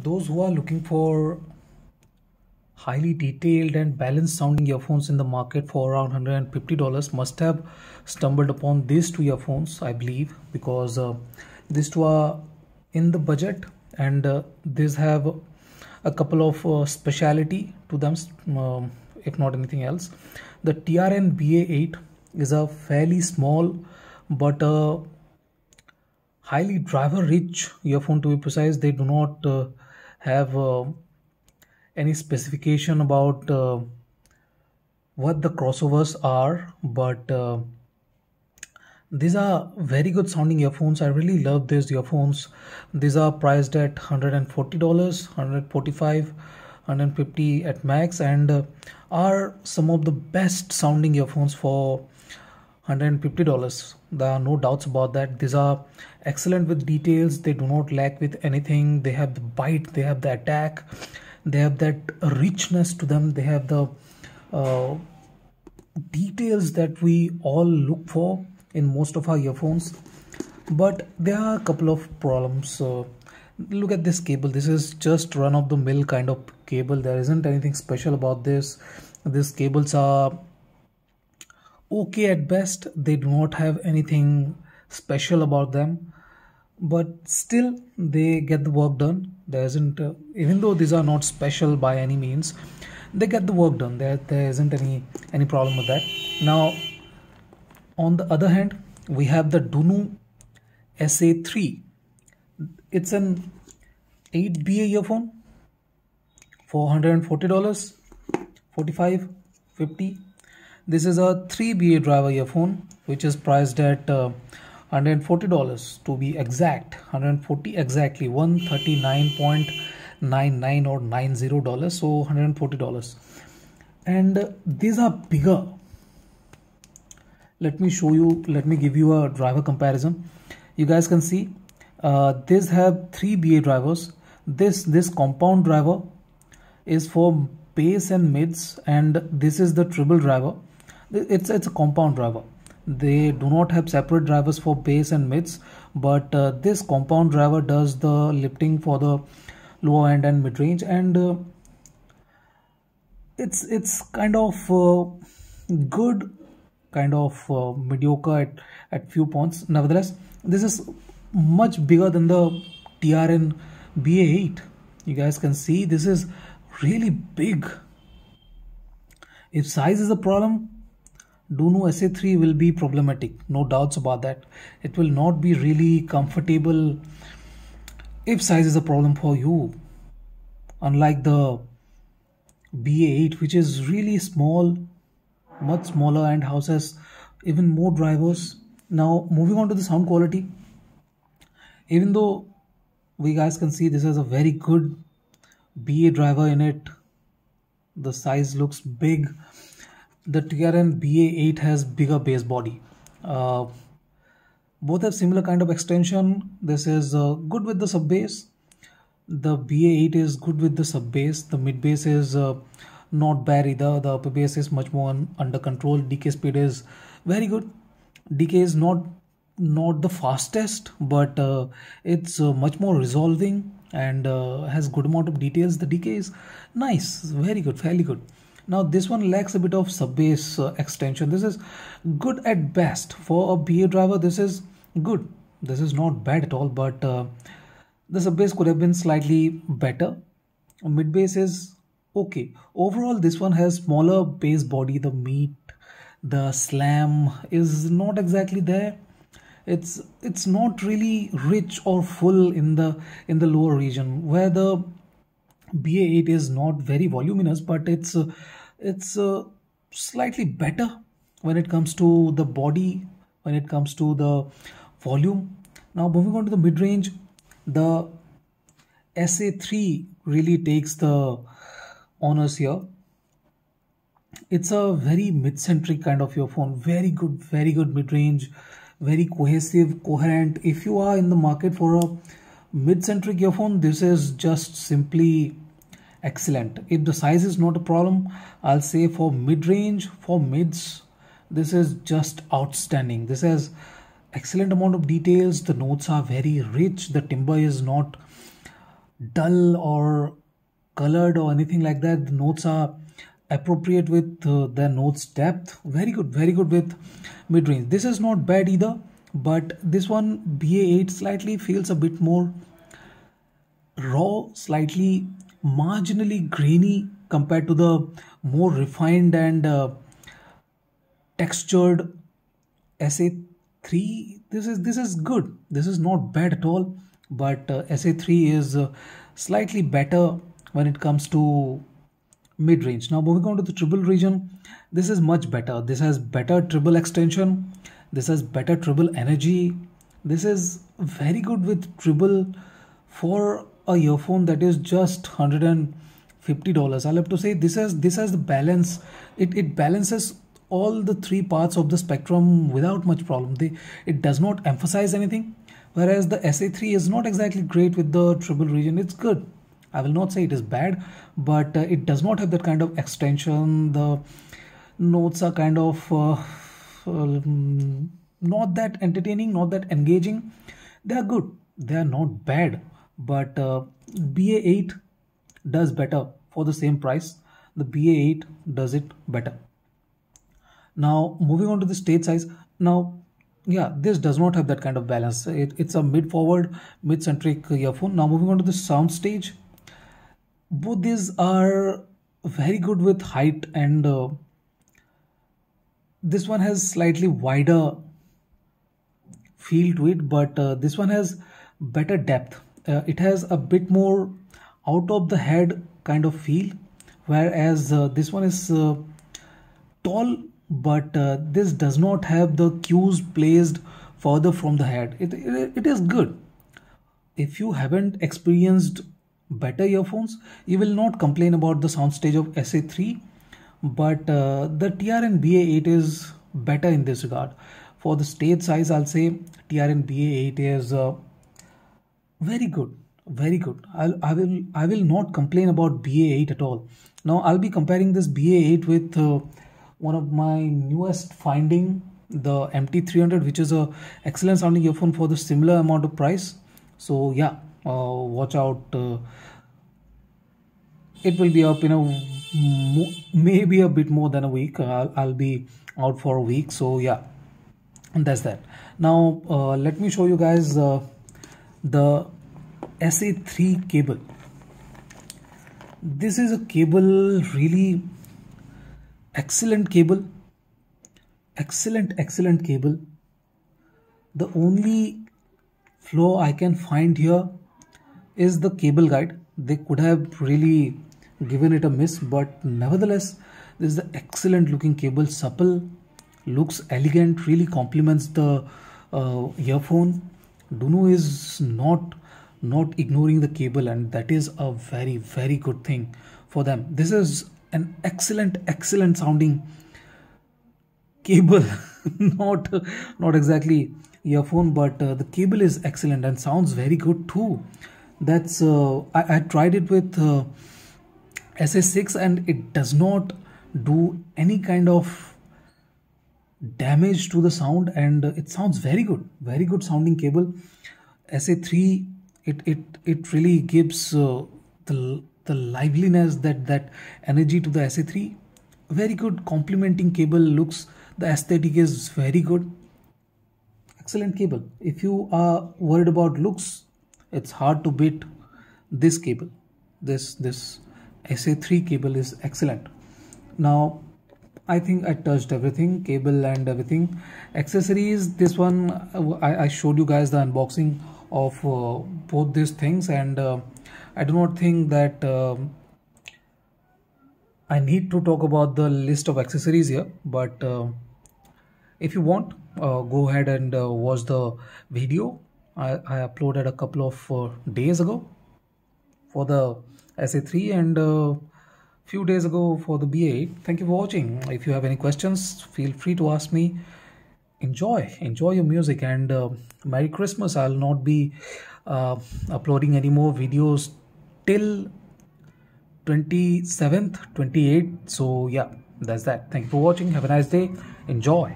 Those who are looking for highly detailed and balanced sounding earphones in the market for around $150 must have stumbled upon these two earphones, I believe, because these two are in the budget, and these have a couple of speciality to them, if not anything else. The TRN BA8 is a fairly small but highly driver rich earphone. To be precise, they do not have any specification about what the crossovers are, but these are very good sounding earphones. I really love these earphones. These are priced at $140, 145, 150 at max, and are some of the best sounding earphones for $150. There are no doubts about that. These are excellent with details. They do not lack with anything. They have the bite, they have the attack, they have that richness to them, they have the details that we all look for in most of our earphones. But there are a couple of problems. Look at this cable. This is just run-of-the-mill kind of cable. There isn't anything special about this. These cables are okay at best. They do not have anything special about them, but still they get the work done. There isn't even though these are not special by any means, they get the work done. There isn't any problem with that. Now on the other hand, we have the Dunu SA3. It's an 8BA earphone for $140, 45, 50. This is a 3BA driver earphone which is priced at $140 to be exact, 140 exactly, 139.99 or $90, so $140. And these are bigger. Let me show you, let me give you a driver comparison. You guys can see these have 3BA drivers. This compound driver is for bass and mids, and this is the treble driver. It's a compound driver. They do not have separate drivers for bass and mids, but this compound driver does the lifting for the lower end and mid range, and it's kind of good, kind of mediocre at few points. Nevertheless, this is much bigger than the TRN BA8. You guys can see this is really big. If size is a problem, Dunu SA3 will be problematic, no doubts about that. It will not be really comfortable if size is a problem for you, unlike the BA8, which is really small, much smaller, and houses even more drivers. Now moving on to the sound quality, even though we guys can see this has a very good BA driver in it, the size looks big. The TRN BA8 has bigger bass body. Both have similar kind of extension. This is good with the sub bass. The BA8 is good with the sub bass. The mid bass is not bad either. The upper bass is much more under control. Decay speed is very good. Decay is not the fastest, but it's much more resolving and has good amount of details. The decay is nice, very good, fairly good. Now this one lacks a bit of sub bass extension. This is good at best for a BA driver. This is good. This is not bad at all, but the sub bass could have been slightly better. Mid bass is okay. Overall, this one has smaller bass body. The meat, the slam is not exactly there. It's not really rich or full in the lower region, where the BA8 is not very voluminous, but it's slightly better when it comes to the body, when it comes to the volume. Now moving on to the mid-range, the SA3 really takes the honors here. It's a very mid-centric kind of earphone, very good mid-range, very cohesive, coherent. If you are in the market for a mid-centric earphone, this is just simply excellent. If the size is not a problem, I'll say for mid-range, for mids, this is just outstanding. This has excellent amount of details. The notes are very rich. The timbre is not dull or colored or anything like that. The notes are appropriate with their notes depth. Very good with mid-range. This is not bad either, but this one BA8 slightly feels a bit more raw, slightly marginally grainy compared to the more refined and textured SA3. This is good. This is not bad at all, but SA3 is slightly better when it comes to mid-range. Now moving on to the treble region, this is much better. This has better treble extension. This has better treble energy. This is very good with treble for a earphone that is just $150. I'll have to say this has the balance. It balances all the three parts of the spectrum without much problem. It does not emphasize anything, whereas the SA3 is not exactly great with the treble region. It's good. I will not say it is bad, but it does not have that kind of extension. The notes are kind of not that entertaining, not that engaging. They are good. They are not bad, but BA8 does better for the same price. The BA8 does it better. Now moving on to the stage size. Now yeah, this does not have that kind of balance. It's a mid-forward, mid-centric earphone. Now moving on to the sound stage. Both these are very good with height, and this one has slightly wider feel to it, but this one has better depth. It has a bit more out of the head kind of feel, whereas this one is tall, but this does not have the cues placed further from the head. It is good. If you haven't experienced better earphones, you will not complain about the soundstage of SA3, but the TRN BA8 is better in this regard. For the stage size, I'll say TRN BA8 is very good, very good. I will not complain about BA8 at all. Now I'll be comparing this BA8 with one of my newest finding, the MT300, which is a excellent sounding earphone for the similar amount of price. So yeah, watch out. It will be up in a maybe a bit more than a week. I'll be out for a week, so yeah, and that's that. Now let me show you guys the SA3 cable. This is a cable, really excellent cable, excellent cable. The only flaw I can find here is the cable guide. They could have really given it a miss, but nevertheless this is an excellent looking cable, supple, looks elegant, really complements the earphone. Duno is not ignoring the cable, and that is a very good thing for them. This is an excellent sounding cable. not exactly earphone, but the cable is excellent and sounds very good too. That's I tried it with SA6, and it does not do any kind of damage to the sound, and it sounds very good sounding cable. SA3, it really gives the liveliness, that energy to the SA3. Very good complementing cable, looks, the aesthetic is very good. Excellent cable. If you are worried about looks, it's hard to beat this cable. This SA3 cable is excellent. Now I think I touched everything, cable and everything. Accessories, this one I showed you guys the unboxing of both these things, and I do not think that I need to talk about the list of accessories here, but if you want, go ahead and watch the video I uploaded a couple of days ago for the SA3 and few days ago for the BA8. Thank you for watching. If you have any questions, feel free to ask me. Enjoy your music, and Merry Christmas. I'll not be uploading any more videos till 27th, 28th. So yeah, that's that. Thank you for watching. Have a nice day. Enjoy.